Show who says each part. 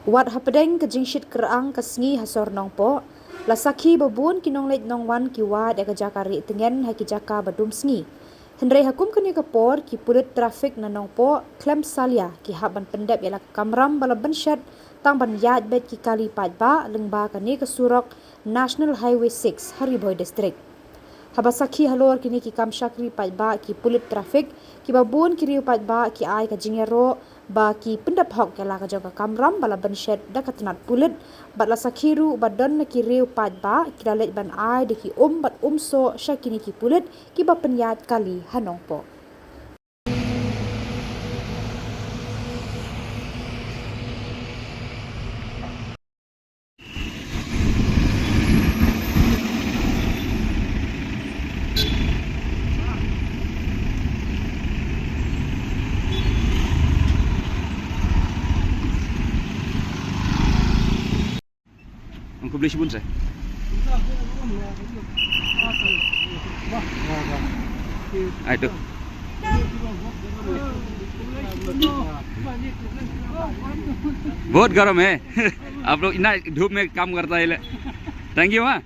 Speaker 1: Wat Hapdeng ke Jingshit Kyrang ke Sngi hasor Nongpoh. Lasaki babun kinong leit nongwan kiwa de ke jakari tengen haki jaka badum Sngi. Hendrai hakum kini Khubor ki Pulit trafik na Nongpoh klem salia ki haban Pyndep ialah Kamram bala bensyat tang ban yat bet ki kali padba lengba kini ke Surok National Highway 6 Hariboi District. Habasaki halor kini ki kam syakri padba ki Pulit trafik ki babun kiri padba ki ai ka jingero ba ki Pyndep hok kala ka jaga Kamram bala bensyat da katenat Pulit bat la sakiru badon na ki riu padba ki dalet ban ai de ki bat so syakini ki Pulit ki ba penyat kali Nongpoh.
Speaker 2: Ang publish bun sa? Itu. बहुत गर्म है आप लोग इतना धूप में काम करता है थैंक यू हाँ